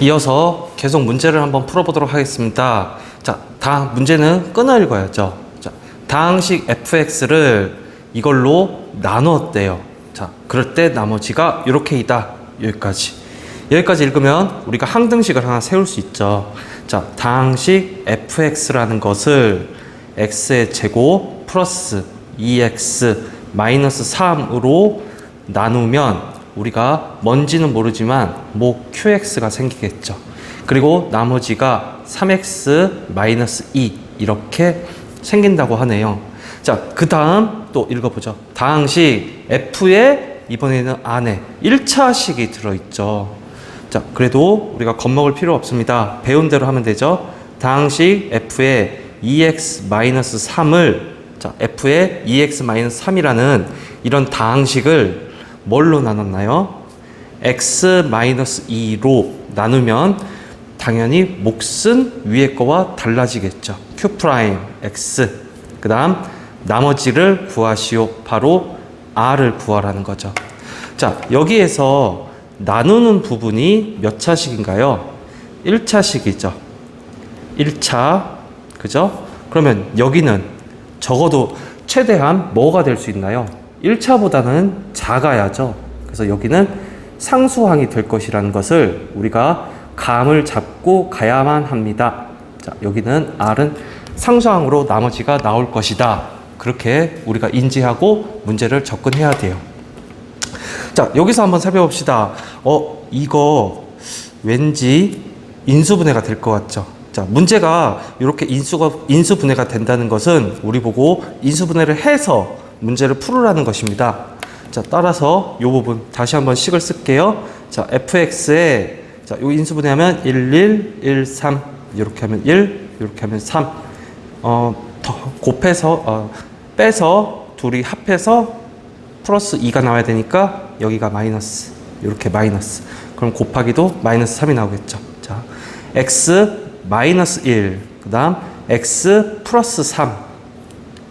이어서 계속 문제를 한번 풀어보도록 하겠습니다. 자, 문제는 끊어 읽어야죠. 자, 다항식 fx를 이걸로 나누었대요. 자, 그럴 때 나머지가 이렇게이다. 여기까지 읽으면 우리가 항등식을 하나 세울 수 있죠. 자, 다항식 fx라는 것을 x의 제곱 플러스 2x 마이너스 3으로 나누면 우리가 뭔지는 모르지만 qx가 생기겠죠. 그리고 나머지가 3x 마이너스 2 이렇게 생긴다고 하네요. 자, 그 다음 또 읽어보죠. 다항식 f에 이번에는 안에 1차식이 들어있죠. 자, 그래도 우리가 겁먹을 필요 없습니다. 배운 대로 하면 되죠. 다항식 f에 2x-3을 자, f에 2x-3이라는 이런 다항식을 뭘로 나눴나요? x-2로 나누면 당연히 몫은 위에 거와 달라지겠죠. q'x 그 다음 나머지를 구하시오. 바로 r을 구하라는 거죠. 자, 여기에서 나누는 부분이 몇 차식인가요? 1차식이죠. 1차 그죠? 그러면 여기는 적어도 최대한 뭐가 될 수 있나요? 1차보다는 작아야죠. 그래서 여기는 상수항이 될 것이라는 것을 우리가 감을 잡고 가야만 합니다. 자, 여기는 R은 상수항으로 나머지가 나올 것이다. 그렇게 우리가 인지하고 문제를 접근해야 돼요. 자, 여기서 한번 살펴봅시다. 이거 왠지 인수분해가 될 것 같죠? 자, 문제가 이렇게 인수분해가 된다는 것은 우리 보고 인수분해를 해서 문제를 풀으라는 것입니다. 자, 따라서 이 부분 다시 한번 식을 쓸게요. 자, fx에 자, 요 인수분해하면 1, 1, 1, 3 이렇게 하면 1, 이렇게 하면 3 더 곱해서 빼서 둘이 합해서 플러스 2가 나와야 되니까 여기가 마이너스 이렇게 마이너스 그럼 곱하기도 마이너스 3이 나오겠죠. 자, x 마이너스 1 그 다음 x 플러스 3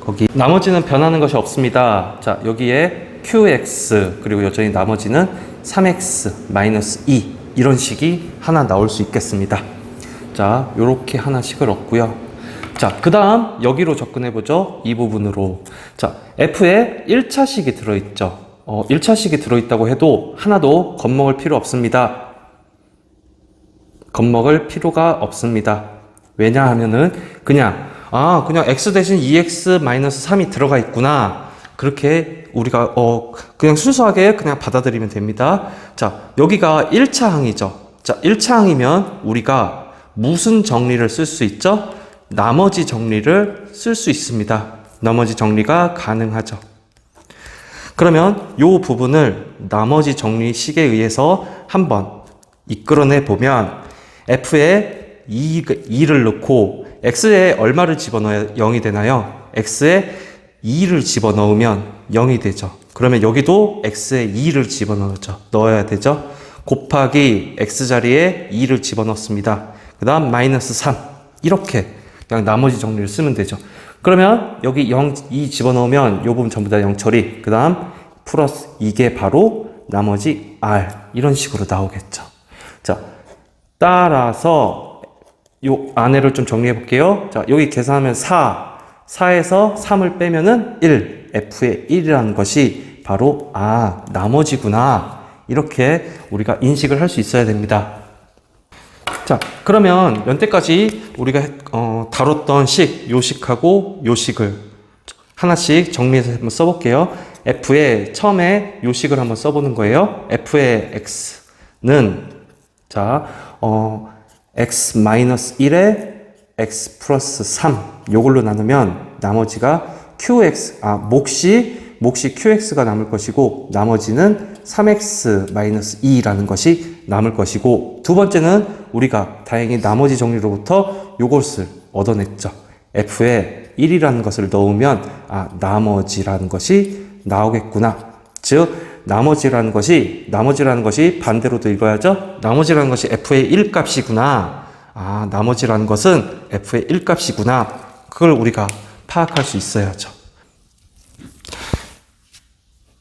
거기 나머지는 변하는 것이 없습니다. 자, 여기에 qx 그리고 여전히 나머지는 3x 마이너스 2 이런 식이 하나 나올 수 있겠습니다. 자, 요렇게 하나씩을 얻고요. 자, 그 다음 여기로 접근해 보죠. 이 부분으로. 자, f에 1차식이 들어있죠. 1차식이 들어있다고 해도 하나도 겁먹을 필요 없습니다. 겁먹을 필요가 없습니다. 왜냐하면은 그냥 x 대신 2x-3이 들어가 있구나. 그렇게 우리가 그냥 순수하게 그냥 받아들이면 됩니다. 자, 여기가 1차항이죠. 자, 1차항이면 우리가 무슨 정리를 쓸 수 있죠? 나머지 정리를 쓸 수 있습니다. 나머지 정리가 가능하죠. 그러면 이 부분을 나머지 정리식에 의해서 한번 이끌어내 보면 f에 2를 넣고 x에 얼마를 집어넣어야 0이 되나요? x에 2를 집어넣으면 0이 되죠. 그러면 여기도 x에 2를 넣어야 되죠. 곱하기 x자리에 2를 집어넣습니다. 그 다음 마이너스 3 이렇게 그냥 나머지 정리를 쓰면 되죠. 그러면 여기 2 집어넣으면 이 부분 전부 다 0 처리 그 다음 플러스 이게 바로 나머지 r 이런 식으로 나오겠죠. 자, 따라서 요 안에를 좀 정리해 볼게요. 자, 여기 계산하면 4에서 3을 빼면은 1, f의 1이라는 것이 바로 나머지구나. 이렇게 우리가 인식을 할 수 있어야 됩니다. 자, 그러면 연때까지 우리가 다뤘던 요식하고 요식을 하나씩 정리해서 한번 써볼게요. f의 처음에 요식을 한번 써보는 거예요. f의 x는 자, x-1에 x 플러스 3 요걸로 나누면 나머지가 qx 몫이 qx가 남을 것이고 나머지는 3x-2라는 것이 남을 것이고 두 번째는 우리가 다행히 나머지 정리로부터 요것을 얻어냈죠. f에 1이라는 것을 넣으면 나머지라는 것이 나오겠구나. 즉 나머지라는 것이 반대로도 읽어야죠. 나머지라는 것이 f의 1 값이구나. 나머지라는 것은 f의 1 값이구나. 그걸 우리가 파악할 수 있어야죠.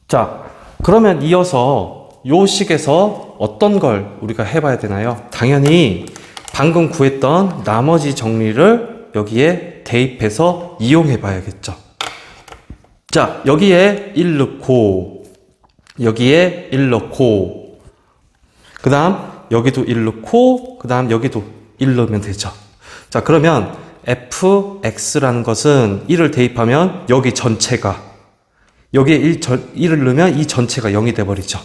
자, 그러면 이어서 요 식에서 어떤 걸 우리가 해봐야 되나요? 당연히 방금 구했던 나머지 정리를 여기에 대입해서 이용해 봐야겠죠. 자, 여기에 1 넣고, 여기에 1 넣고, 그 다음 여기도 1 넣고, 그 다음 여기도 1 넣으면 되죠. 자, 그러면 fx라는 것은 1을 대입하면 여기 전체가, 여기에 1을 넣으면 이 전체가 0이 돼버리죠.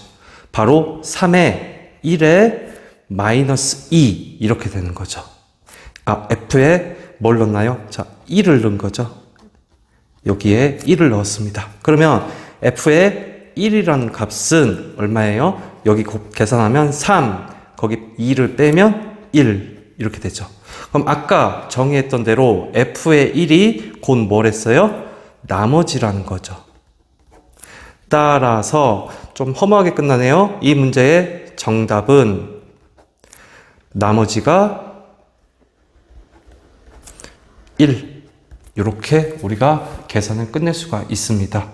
바로 3에 1에 마이너스 2 이렇게 되는 거죠. 아, f에 뭘 넣나요? 자, 1을 넣은 거죠. 여기에 1을 넣었습니다. 그러면 f의 1이라는 값은 얼마예요? 여기 계산하면 3, 거기 2를 빼면 1 이렇게 되죠. 그럼 아까 정의했던 대로 f의 1이 곧 뭘 했어요? 나머지라는 거죠. 따라서 좀 허무하게 끝나네요. 이 문제의 정답은 나머지가 1. 이렇게 우리가 계산을 끝낼 수가 있습니다.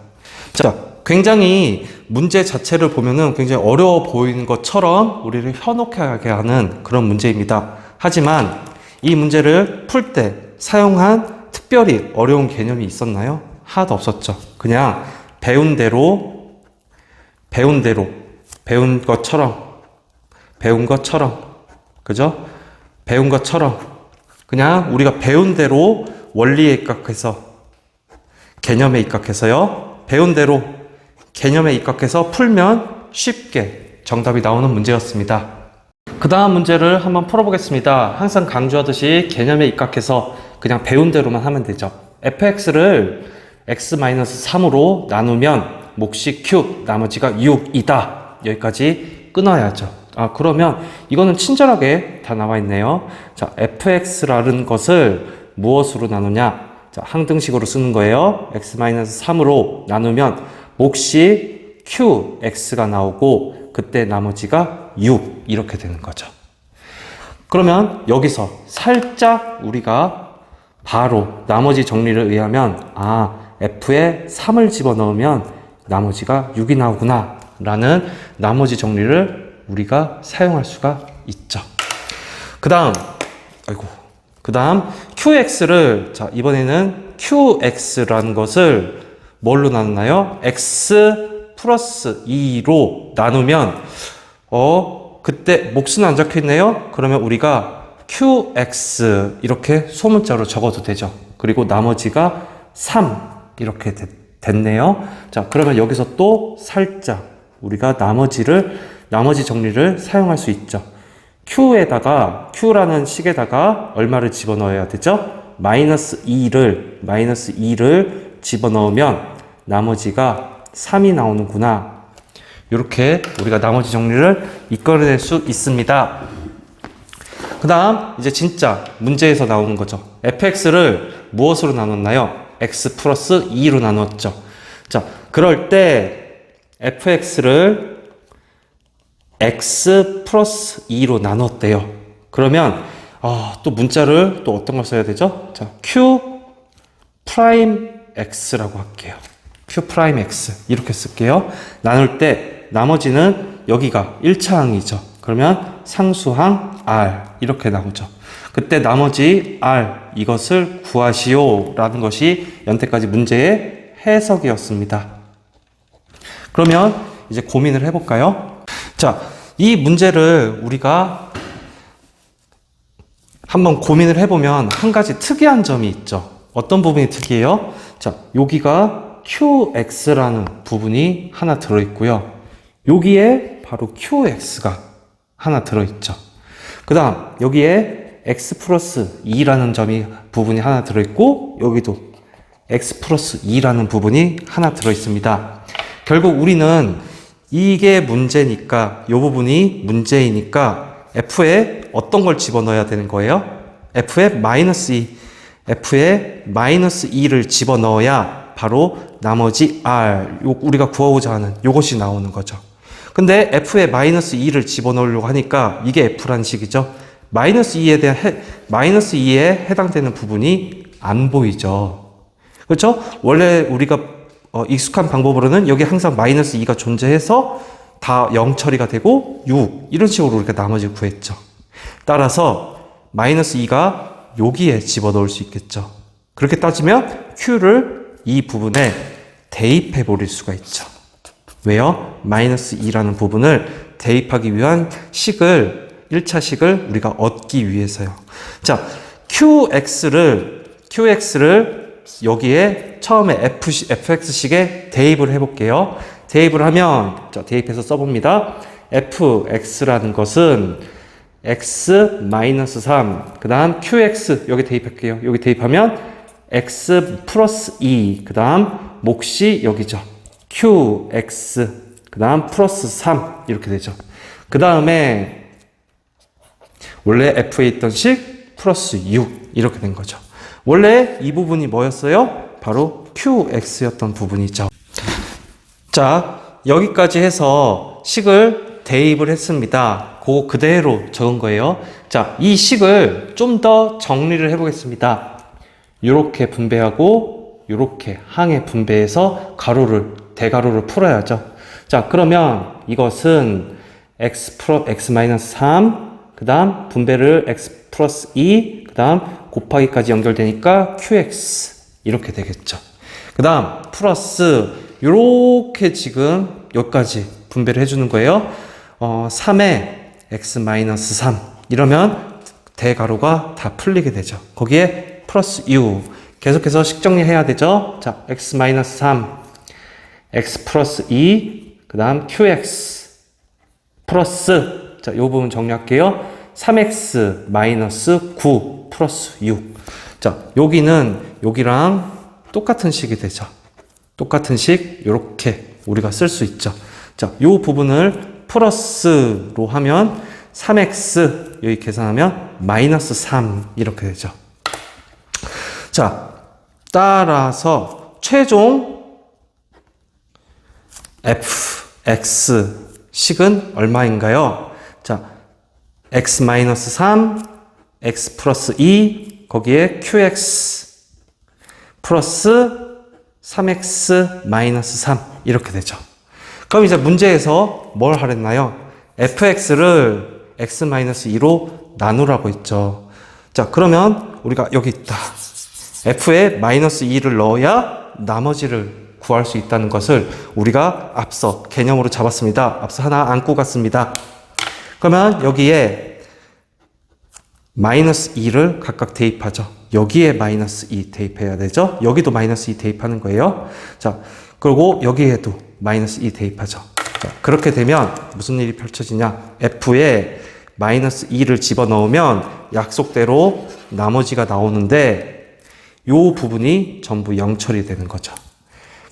자, 굉장히 문제 자체를 보면은 굉장히 어려워 보이는 것처럼 우리를 현혹하게 하는 그런 문제입니다. 하지만 이 문제를 풀 때 사용한 특별히 어려운 개념이 있었나요? 하나도 없었죠. 그냥 배운 것처럼, 그죠? 배운 것처럼, 그냥 우리가 배운 대로 원리에 입각해서, 개념에 입각해서요. 배운 대로 개념에 입각해서 풀면 쉽게 정답이 나오는 문제였습니다. 그 다음 문제를 한번 풀어보겠습니다. 항상 강조하듯이 개념에 입각해서 그냥 배운 대로만 하면 되죠. fx를 x-3으로 나누면 몫이 q, 나머지가 6이다. 여기까지 끊어야죠. 아, 그러면 이거는 친절하게 다 나와 있네요. 자, fx라는 것을 무엇으로 나누냐? 자, 항등식으로 쓰는 거예요. x-3으로 나누면 몫이 qx가 나오고 그때 나머지가 6 이렇게 되는 거죠. 그러면 여기서 살짝 우리가 바로 나머지 정리를 의하면 f에 3을 집어넣으면 나머지가 6이 나오구나 라는 나머지 정리를 우리가 사용할 수가 있죠. 그 다음 qx를, 자, 이번에는 qx라는 것을 뭘로 나누나요? x 플러스 2로 나누면 그때 몫은 안 적혀 있네요. 그러면 우리가 qx 이렇게 소문자로 적어도 되죠. 그리고 나머지가 3 이렇게 됐네요. 자, 그러면 여기서 또 살짝 우리가 나머지 정리를 사용할 수 있죠. q라는 식에다가 얼마를 집어넣어야 되죠? 마이너스 2를 집어넣으면 나머지가 3이 나오는구나. 이렇게 우리가 나머지 정리를 이끌어낼 수 있습니다. 그 다음 이제 진짜 문제에서 나오는 거죠. fx를 무엇으로 나눴나요? x 플러스 2로 나눴죠. 자, 그럴 때 fx를 x 플러스 2로 나눴대요. 그러면 또 문자를 또 어떤 걸 써야 되죠? 자, q 프라임 x라고 할게요. q 프라임 x 이렇게 쓸게요. 나눌 때 나머지는 여기가 1차항이죠. 그러면 상수항 r 이렇게 나오죠. 그때 나머지 r 이것을 구하시오 라는 것이 연태까지 문제의 해석이었습니다. 그러면 이제 고민을 해볼까요? 자, 이 문제를 우리가 한번 고민을 해보면 한 가지 특이한 점이 있죠. 어떤 부분이 특이해요? 자, 여기가 qx라는 부분이 하나 들어있고요. 여기에 바로 qx가 하나 들어있죠. 그 다음 여기에 x 플러스 2라는 부분이 하나 들어있고 여기도 x 플러스 2라는 부분이 하나 들어있습니다. 결국 우리는 이게 문제니까 이 부분이 문제이니까 f에 어떤 걸 집어넣어야 되는 거예요? f에 마이너스 2를 집어넣어야 바로 나머지 r, 우리가 구하고자 하는 이것이 나오는 거죠. 근데 f에 마이너스 2를 집어넣으려고 하니까 이게 f라는 식이죠. 마이너스 2에 해당되는 부분이 안 보이죠. 그렇죠? 원래 우리가 익숙한 방법으로는 여기 항상 마이너스 2가 존재해서 다 0 처리가 되고 6 이런 식으로 우리가 나머지를 구했죠. 따라서 마이너스 2가 여기에 집어넣을 수 있겠죠. 그렇게 따지면 Q를 이 부분에 대입해 버릴 수가 있죠. 왜요? 마이너스 2라는 부분을 대입하기 위한 식을 1차 식을 우리가 얻기 위해서요. 자, QX를 여기에 처음에 fx식에 대입을 해볼게요. 대입을 하면, 자, 대입해서 써봅니다. fx라는 것은 x-3, 그 다음 qx, 여기 대입할게요. 여기 대입하면 x 플러스 2, 그 다음 몫이 여기죠. qx, 그 다음 플러스 3, 이렇게 되죠. 그 다음에 원래 f에 있던 식 플러스 6, 이렇게 된 거죠. 원래 이 부분이 뭐였어요? 바로 qx였던 부분이죠. 자, 여기까지 해서 식을 대입을 했습니다. 그거 그대로 적은 거예요. 자, 이 식을 좀 더 정리를 해보겠습니다. 이렇게 분배하고 이렇게 항에 분배해서 가로를, 대가로를 풀어야죠. 자, 그러면 이것은 x-3, 그 다음 분배를 x 플러스 2, 그 다음 곱하기까지 연결되니까 qx 이렇게 되겠죠. 그 다음 플러스 이렇게 지금 여기까지 분배를 해주는 거예요. 3에 x-3 이러면 대가로가 다 풀리게 되죠. 거기에 플러스 u 계속해서 식정리해야 되죠. 자, x-3, x 플러스 2, 그 다음 qx 플러스, 자, 이 부분 정리할게요. 3x 마이너스 9 플러스 6. 자, 여기는 여기랑 똑같은 식이 되죠. 똑같은 식 이렇게 우리가 쓸 수 있죠. 자, 이 부분을 플러스로 하면 3x 여기 계산하면 마이너스 3 이렇게 되죠. 자, 따라서 최종 fx 식은 얼마인가요? 자, x-3, x 플러스 2, 거기에 qx 플러스 3x-3 이렇게 되죠. 그럼 이제 문제에서 뭘 하랬나요? fx를 x-2로 나누라고 했죠. 자, 그러면 우리가 여기 있다. f에 마이너스 2를 넣어야 나머지를 구할 수 있다는 것을 우리가 앞서 개념으로 잡았습니다. 앞서 하나 안고 갔습니다. 그러면 여기에 마이너스 2를 각각 대입하죠. 여기에 마이너스 2 대입해야 되죠. 여기도 마이너스 2 대입하는 거예요. 자, 그리고 여기에도 마이너스 2 대입하죠. 자, 그렇게 되면 무슨 일이 펼쳐지냐? f에 마이너스 2를 집어넣으면 약속대로 나머지가 나오는데 이 부분이 전부 0 처리되는 거죠.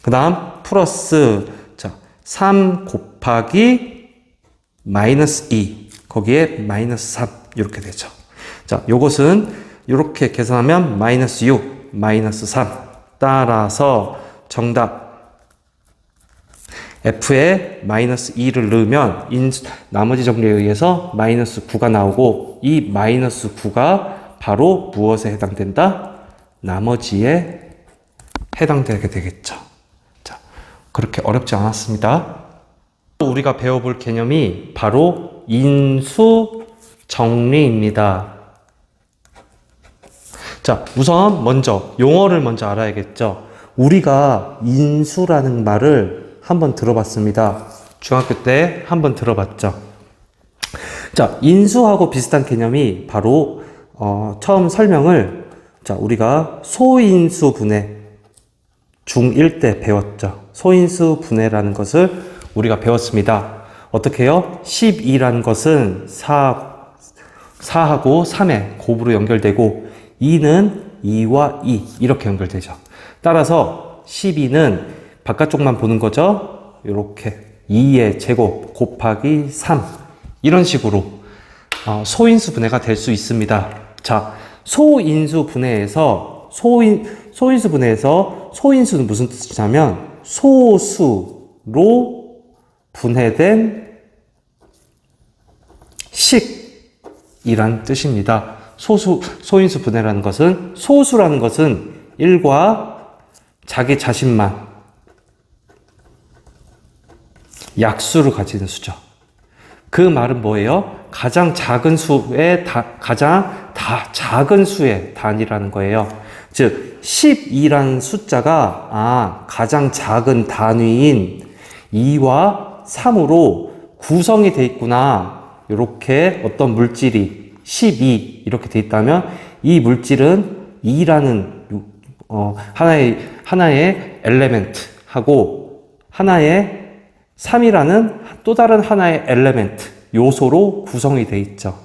그 다음 플러스, 자, 3 곱하기 마이너스 2 거기에 마이너스 3 이렇게 되죠. 자, 요것은 이렇게 계산하면 마이너스 6 마이너스 3 따라서 정답 f에 마이너스 2를 넣으면 나머지 정리에 의해서 마이너스 9가 나오고 이 마이너스 9가 바로 무엇에 해당된다? 나머지에 해당되게 되겠죠. 자, 그렇게 어렵지 않았습니다. 우리가 배워볼 개념이 바로 인수 정리입니다. 자, 우선 먼저 용어를 먼저 알아야겠죠. 우리가 인수라는 말을 한번 들어봤습니다. 중학교 때 한번 들어봤죠. 자, 인수하고 비슷한 개념이 바로 처음 설명을, 자, 우리가 소인수 분해 중1 때 배웠죠. 소인수 분해라는 것을 우리가 배웠습니다. 어떻게 해요? 12라는 것은 4하고 3의 곱으로 연결되고 2는 2와 2 이렇게 연결되죠. 따라서 12는 바깥쪽만 보는 거죠. 이렇게 2의 제곱 곱하기 3 이런 식으로 소인수 분해가 될 수 있습니다. 자, 소인수 분해에서 소인수 분해에서 소인수는 무슨 뜻이냐면 소수로 분해된 식이란 뜻입니다. 소인수 분해라는 것은, 소수라는 것은 1과 자기 자신만 약수를 가지는 수죠. 그 말은 뭐예요? 가장 작은 수의 작은 수의 단위라는 거예요. 즉 12라는 숫자가 가장 작은 단위인 2와 3으로 구성이 돼 있구나. 이렇게 어떤 물질이 12 이렇게 돼 있다면 이 물질은 2라는 하나의 엘레멘트하고 하나의 3이라는 또 다른 하나의 엘레멘트, 요소로 구성이 되어 있죠.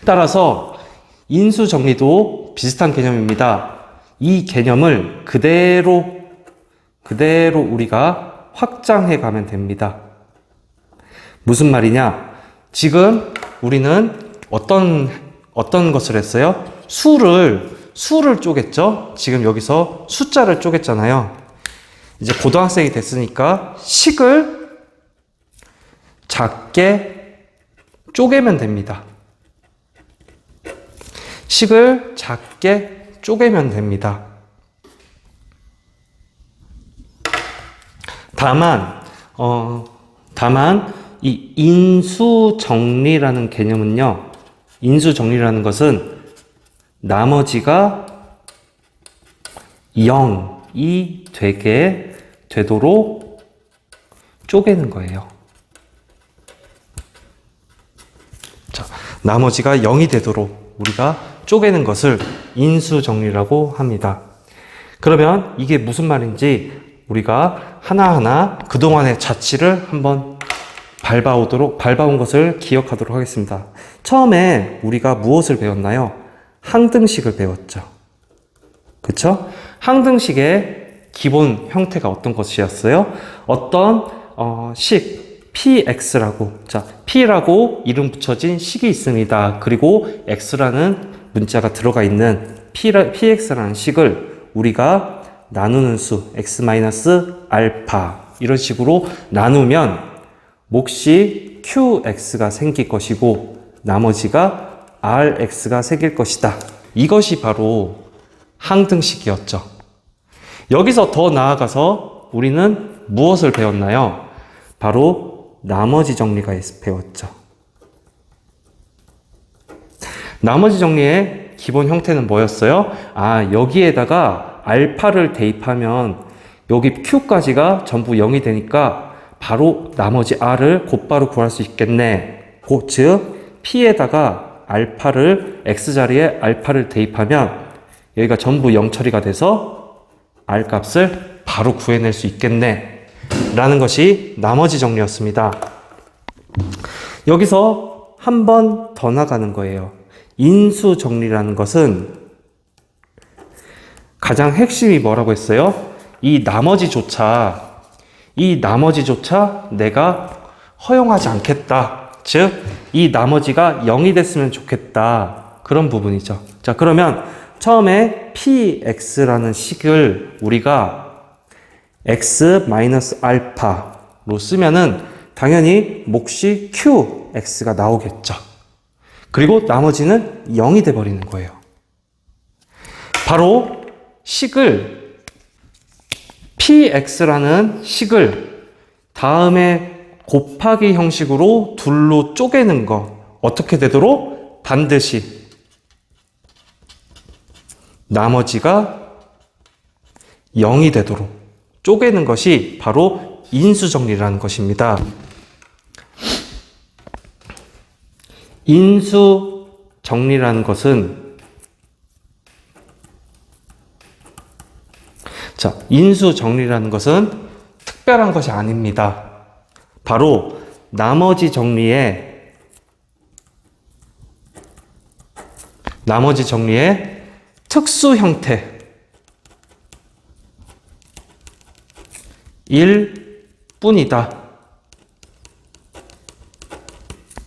따라서 인수 정리도 비슷한 개념입니다. 이 개념을 그대로 우리가 확장해 가면 됩니다. 무슨 말이냐? 지금 우리는 어떤 것을 했어요? 수를 쪼갰죠? 지금 여기서 숫자를 쪼갰잖아요. 이제 고등학생이 됐으니까 식을 작게 쪼개면 됩니다. 식을 작게 쪼개면 됩니다. 다만 이 인수정리라는 개념은요, 인수정리라는 것은 나머지가 0이 되도록 쪼개는 거예요. 자, 나머지가 0이 되도록 우리가 쪼개는 것을 인수정리라고 합니다. 그러면 이게 무슨 말인지 우리가 하나하나 그동안의 자취를 한번 밟아온 것을 기억하도록 하겠습니다. 처음에 우리가 무엇을 배웠나요? 항등식을 배웠죠. 그쵸? 항등식의 기본 형태가 어떤 것이었어요? 어떤 식 px라고, 자, p라고 이름 붙여진 식이 있습니다. 그리고 x라는 문자가 들어가 있는 px라는 식을 우리가 나누는 수 x-알파 이런 식으로 나누면 몫이 qx가 생길 것이고 나머지가 rx가 생길 것이다. 이것이 바로 항등식이었죠. 여기서 더 나아가서 우리는 무엇을 배웠나요? 바로 나머지 정리가 배웠죠. 나머지 정리의 기본 형태는 뭐였어요? 여기에다가 알파를 대입하면 여기 q까지가 전부 0이 되니까 바로 나머지 r을 곧바로 구할 수 있겠네. 즉 p에다가 x자리에 알파를 대입하면 여기가 전부 0 처리가 돼서 r 값을 바로 구해낼 수 있겠네 라는 것이 나머지 정리였습니다. 여기서 한 번 더 나가는 거예요. 인수 정리라는 것은 가장 핵심이 뭐라고 했어요? 이 나머지조차 내가 허용하지 않겠다. 즉, 이 나머지가 0이 됐으면 좋겠다. 그런 부분이죠. 자, 그러면 처음에 px라는 식을 우리가 x-알파로 쓰면은 당연히 몫이 qx가 나오겠죠. 그리고 나머지는 0이 돼 버리는 거예요. 바로 식을 px라는 식을 다음에 곱하기 형식으로 둘로 쪼개는 거 어떻게 되도록? 반드시 나머지가 0이 되도록 쪼개는 것이 바로 인수정리라는 것입니다. 인수정리라는 것은 인수정리라는 것은 특별한 것이 아닙니다. 바로 나머지 정리의 특수 형태일 뿐이다.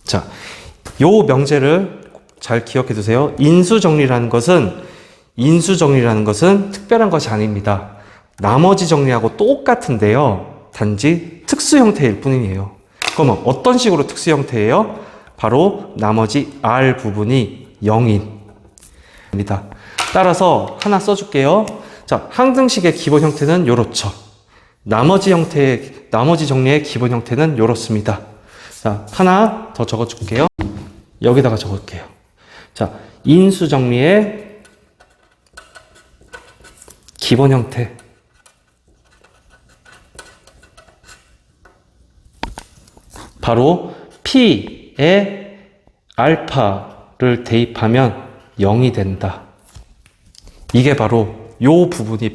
자, 요 명제를 잘 기억해 두세요. 인수정리라는 것은 특별한 것이 아닙니다. 나머지 정리하고 똑같은데요. 단지 특수 형태일 뿐이에요. 그러면 어떤 식으로 특수 형태예요? 바로 나머지 R 부분이 0입니다. 따라서 하나 써줄게요. 자, 항등식의 기본 형태는 요렇죠. 나머지 정리의 기본 형태는 이렇습니다. 자, 하나 더 적어줄게요. 여기다가 적을게요. 자, 인수 정리의 기본 형태. 바로 P에 알파를 대입하면 0이 된다. 이게 바로 요 부분이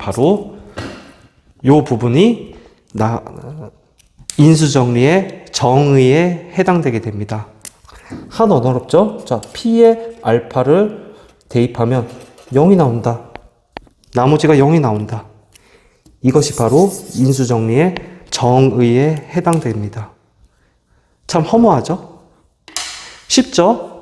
인수정리의 정의에 해당되게 됩니다. 하나 어렵죠? 자, P에 알파를 대입하면 0이 나온다. 나머지가 0이 나온다. 이것이 바로 인수정리의 정의에 해당됩니다. 참 허무하죠? 쉽죠?